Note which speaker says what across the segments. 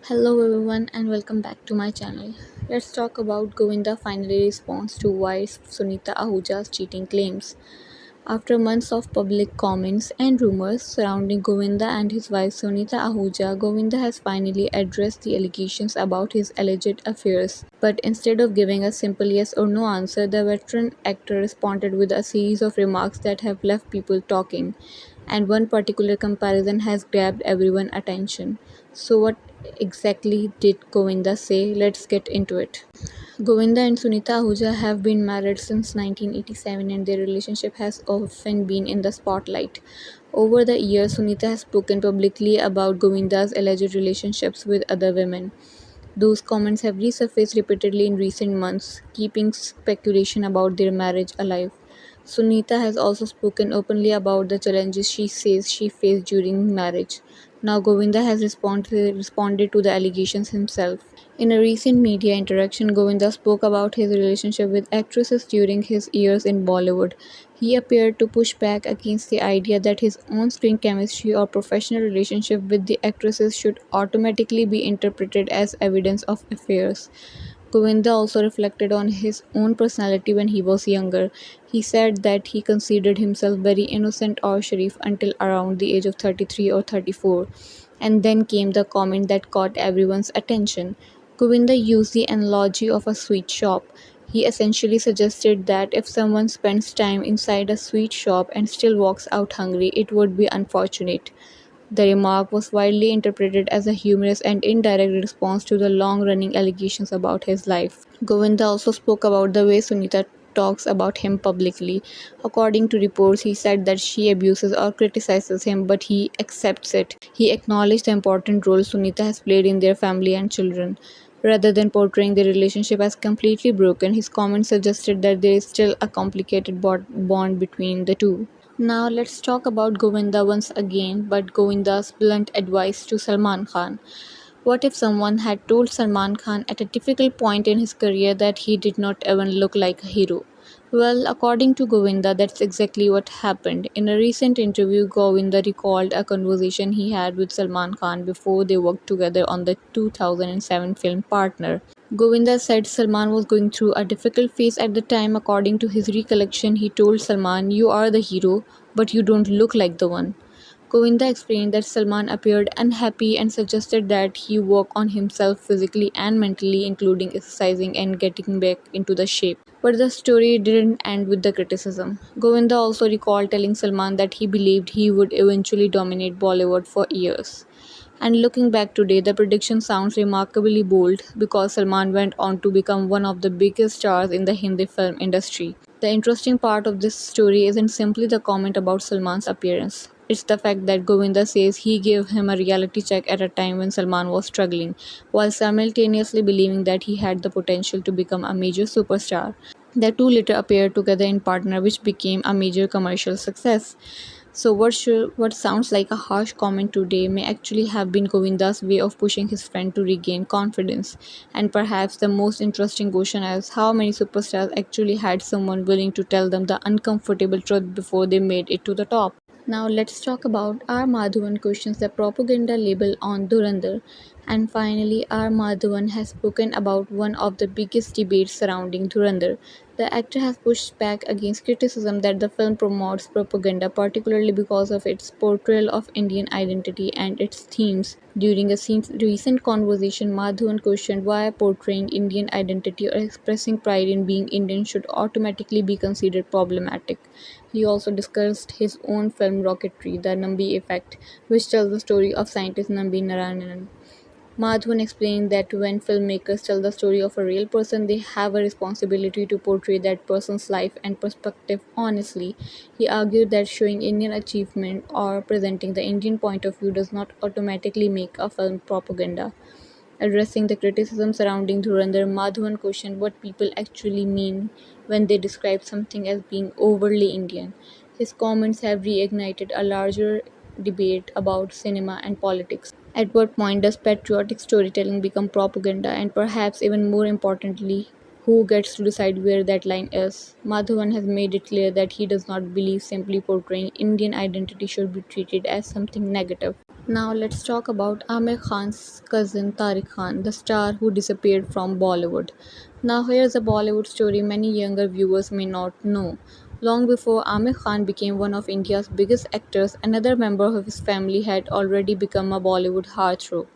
Speaker 1: Hello everyone and welcome back to my channel. Let's talk about Govinda finally responds to wife Sunita Ahuja's cheating claims. After months of public comments and rumors surrounding Govinda and his wife Sunita Ahuja, Govinda has finally addressed the allegations about his alleged affairs. But instead of giving a simple yes or no answer, the veteran actor responded with a series of remarks that have left people talking. And one particular comparison has grabbed everyone's attention. So, what exactly did Govinda say? Let's get into it. Govinda and Sunita Ahuja have been married since 1987 and their relationship has often been in the spotlight. Over the years, Sunita has spoken publicly about Govinda's alleged relationships with other women. Those comments have resurfaced repeatedly in recent months, keeping speculation about their marriage alive. Sunita has also spoken openly about the challenges she says she faced during marriage. Now Govinda has responded to the allegations himself. In a recent media interaction, Govinda spoke about his relationship with actresses during his years in Bollywood. He appeared to push back against the idea that his on-screen chemistry or professional relationship with the actresses should automatically be interpreted as evidence of affairs. Govinda also reflected on his own personality when he was younger. He said that he considered himself very innocent or sharif until around the age of 33 or 34. And then came the comment that caught everyone's attention. Govinda used the analogy of a sweet shop. He essentially suggested that if someone spends time inside a sweet shop and still walks out hungry, it would be unfortunate. The remark was widely interpreted as a humorous and indirect response to the long-running allegations about his life. Govinda also spoke about the way Sunita talks about him publicly. According to reports, he said that she abuses or criticizes him, but he accepts it. He acknowledged the important role Sunita has played in their family and children. Rather than portraying the relationship as completely broken, his comments suggested that there is still a complicated bond between the two. Now let's talk about Govinda once again, but Govinda's blunt advice to Salman Khan. What if someone had told Salman Khan at a difficult point in his career that he did not even look like a hero? Well, according to Govinda, that's exactly what happened. In a recent interview, Govinda recalled a conversation he had with Salman Khan before they worked together on the 2007 film Partner. Govinda said Salman was going through a difficult phase at the time. According to his recollection, he told Salman, "You are the hero, but you don't look like the one." Govinda explained that Salman appeared unhappy and suggested that he work on himself physically and mentally, including exercising and getting back into the shape. But the story didn't end with the criticism. Govinda also recalled telling Salman that he believed he would eventually dominate Bollywood for years. And looking back today, the prediction sounds remarkably bold because Salman went on to become one of the biggest stars in the Hindi film industry. The interesting part of this story isn't simply the comment about Salman's appearance. It's the fact that Govinda says he gave him a reality check at a time when Salman was struggling, while simultaneously believing that he had the potential to become a major superstar. The two later appeared together in Partner, which became a major commercial success. So what sounds like a harsh comment today may actually have been Govinda's way of pushing his friend to regain confidence. And perhaps the most interesting question is how many superstars actually had someone willing to tell them the uncomfortable truth before they made it to the top. Now let's talk about R. Madhavan questions the propaganda label on Dhurandhar. And finally, R. Madhavan has spoken about one of the biggest debates surrounding Dhurandhar. The actor has pushed back against criticism that the film promotes propaganda, particularly because of its portrayal of Indian identity and its themes. During a recent conversation, Madhavan questioned why portraying Indian identity or expressing pride in being Indian should automatically be considered problematic. He also discussed his own film Rocketry, The Nambi Effect, which tells the story of scientist Nambi Narayanan. Madhavan explained that when filmmakers tell the story of a real person, they have a responsibility to portray that person's life and perspective honestly. He argued that showing Indian achievement or presenting the Indian point of view does not automatically make a film propaganda. Addressing the criticism surrounding Dhurandhar, Madhavan questioned what people actually mean when they describe something as being overly Indian. His comments have reignited a larger debate about cinema and politics. At what point does patriotic storytelling become propaganda, and perhaps even more importantly, who gets to decide where that line is? Madhavan has made it clear that he does not believe simply portraying Indian identity should be treated as something negative. Now let's talk about Amir Khan's cousin Tariq Khan, the star who disappeared from Bollywood. Now here's a Bollywood story many younger viewers may not know. Long before Amir Khan became one of India's biggest actors, another member of his family had already become a Bollywood heartthrob.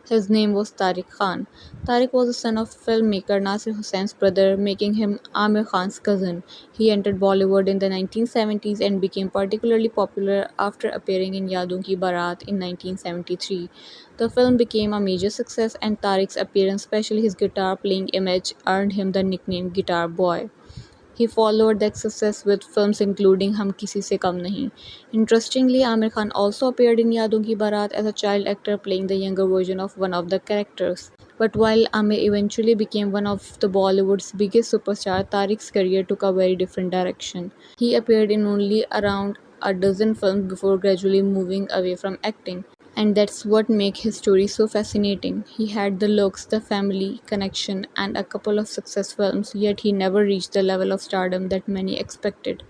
Speaker 1: His name was Tariq Khan. Tariq was the son of filmmaker Nasir Hussain's brother, making him Amir Khan's cousin. He entered Bollywood in the 1970s and became particularly popular after appearing in Yadon Ki Barat in 1973. The film became a major success, and Tariq's appearance, especially his guitar playing image, earned him the nickname Guitar Boy. He followed that success with films including Hum Kisi Se Kam Nahi. Interestingly, Amir Khan also appeared in Yadon Ki Barat as a child actor playing the younger version of one of the characters. But while Amir eventually became one of the Bollywood's biggest superstars, Tariq's career took a very different direction. He appeared in only around a dozen films before gradually moving away from acting. And that's what makes his story so fascinating. He had the looks, the family connection, and a couple of success films, yet he never reached the level of stardom that many expected.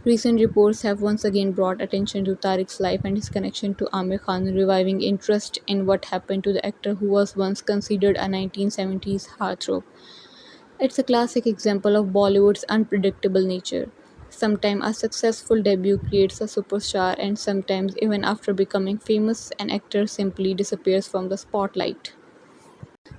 Speaker 1: Recent reports have once again brought attention to Tariq's life and his connection to Amir Khan, reviving interest in what happened to the actor who was once considered a 1970s heartthrob. It's a classic example of Bollywood's unpredictable nature. Sometimes a successful debut creates a superstar, and sometimes, even after becoming famous, an actor simply disappears from the spotlight.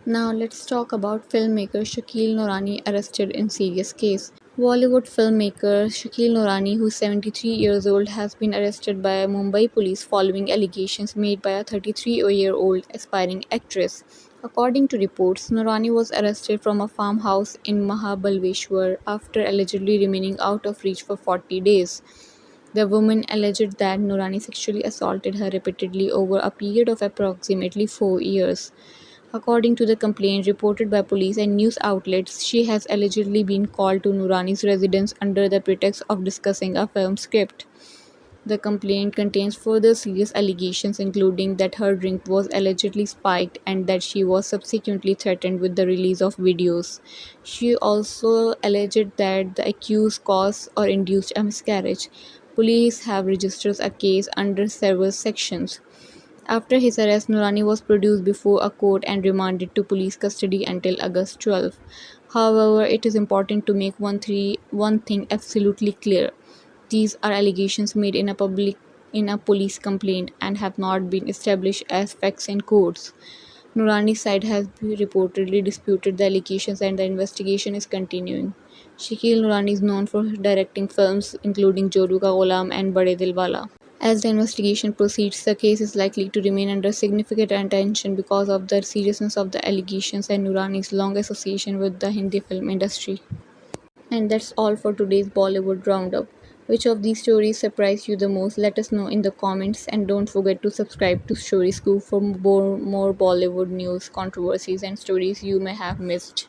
Speaker 1: Now let's talk about filmmaker Shakil Noorani arrested in serious case. Bollywood filmmaker Shakil Noorani, who is 73 years old, has been arrested by Mumbai police following allegations made by a 33-year-old aspiring actress. According to reports, Noorani was arrested from a farmhouse in Mahabaleshwar after allegedly remaining out of reach for 40 days. The woman alleged that Noorani sexually assaulted her repeatedly over a period of approximately 4 years. According to the complaint reported by police and news outlets, she has allegedly been called to Noorani's residence under the pretext of discussing a film script. The complaint contains further serious allegations, including that her drink was allegedly spiked and that she was subsequently threatened with the release of videos. She also alleged that the accused caused or induced a miscarriage. Police have registered a case under several sections. After his arrest, Noorani was produced before a court and remanded to police custody until August 12. However, it is important to make one thing absolutely clear. These are allegations made in a police complaint and have not been established as facts in courts. Noorani's side has reportedly disputed the allegations and the investigation is continuing. Shakil Noorani is known for directing films including Jodu Ka Ghulam and Bade Dilwala. As the investigation proceeds, the case is likely to remain under significant attention because of the seriousness of the allegations and Noorani's long association with the Hindi film industry. And that's all for today's Bollywood Roundup. Which of these stories surprised you the most? Let us know in the comments, and don't forget to subscribe to Story Scoop for more Bollywood news, controversies, and stories you may have missed.